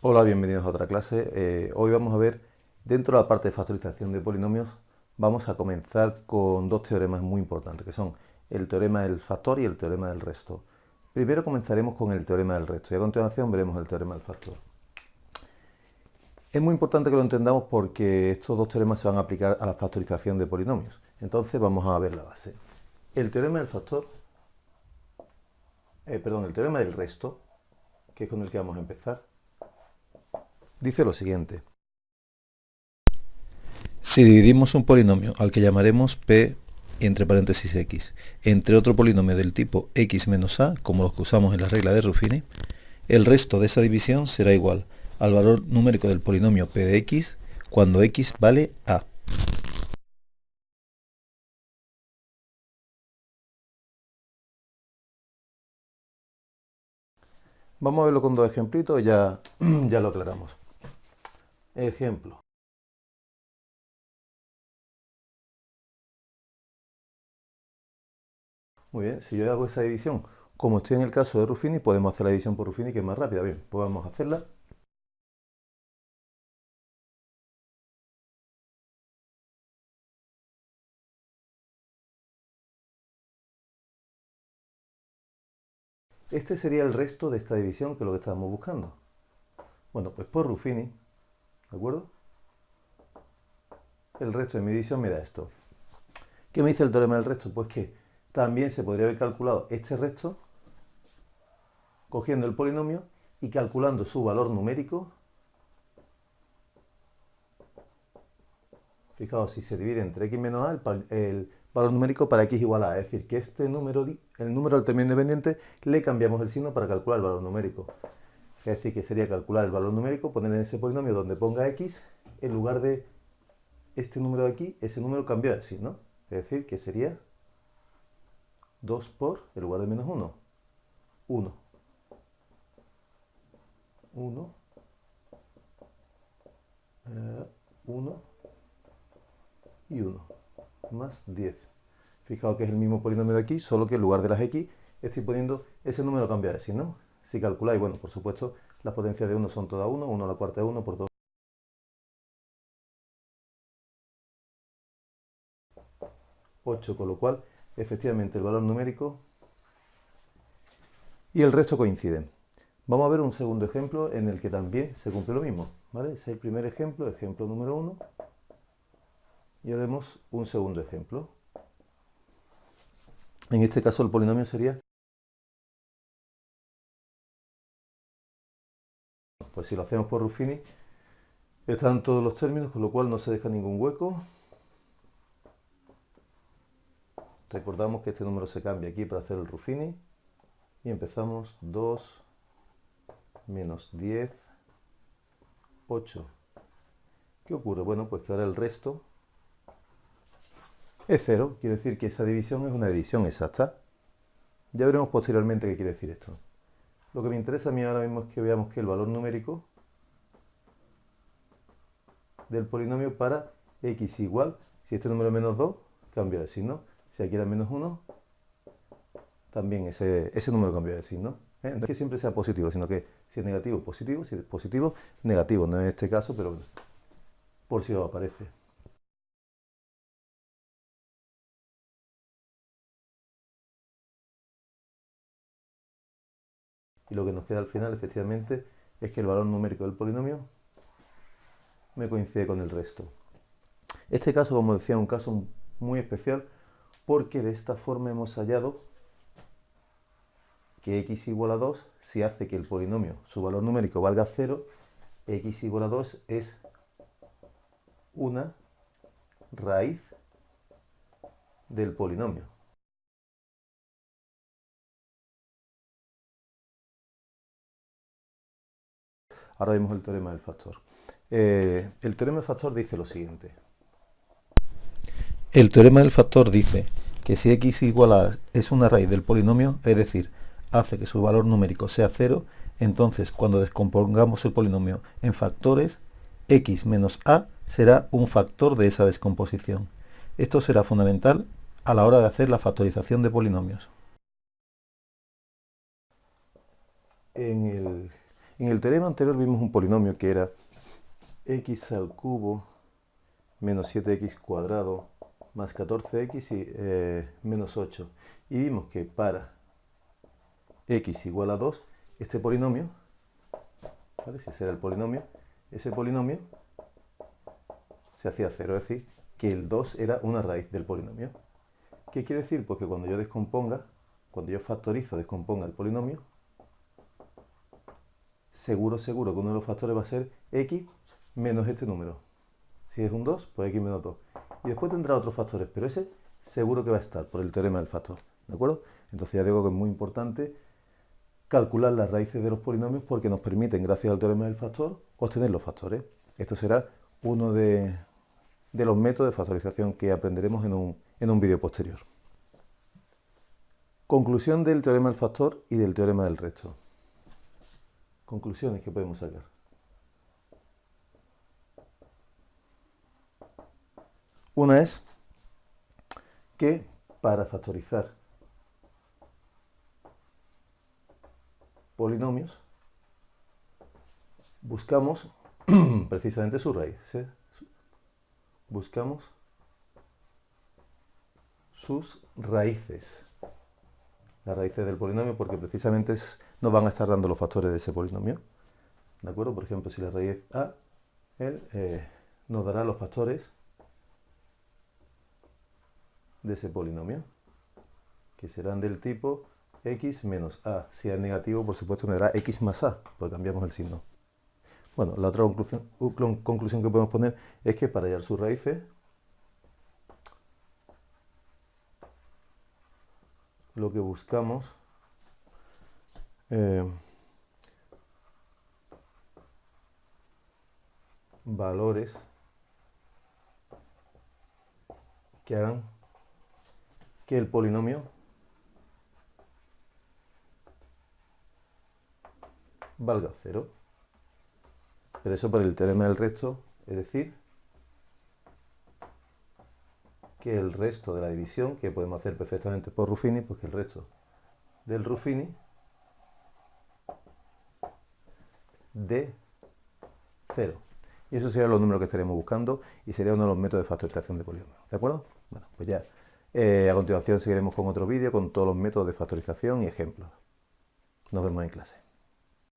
Hola, bienvenidos a otra clase. Hoy vamos a ver, dentro de la parte de factorización de polinomios, vamos a comenzar con dos teoremas muy importantes, que son el teorema del factor y el teorema del resto. Primero comenzaremos con el teorema del resto y a continuación veremos el teorema del factor. Es muy importante que lo entendamos porque estos dos teoremas se van a aplicar a la factorización de polinomios. Entonces vamos a ver la base. El teorema del factor, el teorema del resto, que es con el que vamos a empezar, dice lo siguiente. Si dividimos un polinomio al que llamaremos p y entre paréntesis x entre otro polinomio del tipo x menos a, como los que usamos en la regla de Ruffini, el resto de esa división será igual al valor numérico del polinomio p de x cuando x vale a. Vamos a verlo con dos ejemplitos y ya lo aclaramos. Ejemplo. Muy bien, si yo hago esa división, como estoy en el caso de Ruffini, podemos hacer la división por Ruffini, que es más rápida. Bien, pues vamos a hacerla. Este sería el resto de esta división, que es lo que estábamos buscando. Bueno, pues por Ruffini, ¿de acuerdo? El resto de mi división me da esto. ¿Qué me dice el teorema del resto? Pues que también se podría haber calculado este resto cogiendo el polinomio y calculando su valor numérico. Fijaos, si se divide entre x menos a, el valor numérico para x igual a. Es decir, que este número, el número del término independiente, le cambiamos el signo para calcular el valor numérico. Es decir, que sería calcular el valor numérico, poner en ese polinomio donde ponga x, en lugar de este número de aquí, ese número cambió de signo. Es decir, que sería 2 por, en lugar de menos 1, 1. 1, 1 y 1, más 10. Fijaos que es el mismo polinomio de aquí, solo que en lugar de las x estoy poniendo ese número cambia de signo. Si calculáis, bueno, por supuesto, las potencias de 1 son todas 1, 1 a la cuarta de 1 por 2. 8, con lo cual, efectivamente, el valor numérico y el resto coinciden. Vamos a ver un segundo ejemplo en el que también se cumple lo mismo, ¿vale? Ese es el primer ejemplo, ejemplo número 1. Y ahora vemos un segundo ejemplo. En este caso el polinomio sería, pues si lo hacemos por Ruffini, están todos los términos, con lo cual no se deja ningún hueco. Recordamos que este número se cambia aquí para hacer el Ruffini. Y empezamos 2 menos 10, 8. ¿Qué ocurre? Bueno, pues que ahora el resto es 0. Quiere decir que esa división es una división exacta. Ya veremos posteriormente qué quiere decir esto. Lo que me interesa a mí ahora mismo es que veamos que el valor numérico del polinomio para x igual, si este número es menos 2, cambia de signo. Si aquí era menos 1, también ese número cambia de signo. No es que siempre sea positivo, sino que si es negativo, positivo, si es positivo, negativo. No en este caso, pero por si os aparece. Y lo que nos queda al final, efectivamente, es que el valor numérico del polinomio me coincide con el resto. Este caso, como decía, es un caso muy especial porque de esta forma hemos hallado que x igual a 2, si hace que el polinomio, su valor numérico valga 0, x igual a 2 es una raíz del polinomio. Ahora vemos el teorema del factor. El teorema del factor dice lo siguiente. El teorema del factor dice que si x igual a es una raíz del polinomio, es decir, hace que su valor numérico sea 0, entonces cuando descompongamos el polinomio en factores, x menos a será un factor de esa descomposición. Esto será fundamental a la hora de hacer la factorización de polinomios. En En el teorema anterior vimos un polinomio que era x al cubo menos 7x cuadrado más 14x y menos 8. Y vimos que para x igual a 2, este polinomio, ¿vale? Si ese era el polinomio, ese polinomio se hacía cero, es decir, que el 2 era una raíz del polinomio. ¿Qué quiere decir? Pues que cuando yo descomponga el polinomio, seguro que uno de los factores va a ser x menos este número. Si es un 2, pues x menos 2. Y después tendrá otros factores, pero ese seguro que va a estar por el teorema del factor, ¿de acuerdo? Entonces ya digo que es muy importante calcular las raíces de los polinomios porque nos permiten, gracias al teorema del factor, obtener los factores. Esto será uno de los métodos de factorización que aprenderemos en un vídeo posterior. Conclusión del teorema del factor y del teorema del resto. Conclusiones que podemos sacar. Una es que para factorizar polinomios buscamos precisamente su raíz. ¿Sí? Buscamos sus raíces. Las raíces del polinomio porque precisamente nos van a estar dando los factores de ese polinomio. ¿De acuerdo? Por ejemplo, si la raíz A, nos dará los factores de ese polinomio, que serán del tipo x menos a. Si es negativo, por supuesto, me dará x más a, porque cambiamos el signo. Bueno, la otra conclusión que podemos poner es que para hallar sus raíces, lo que buscamos valores que hagan que el polinomio valga 0. Pero eso por el teorema del resto, es decir, que el resto de la división, que podemos hacer perfectamente por Ruffini, pues que el resto del Ruffini de 0. Y eso serían los números que estaremos buscando y sería uno de los métodos de factorización de polinomios. ¿De acuerdo? Bueno, pues ya a continuación seguiremos con otro vídeo con todos los métodos de factorización y ejemplos. Nos vemos en clase.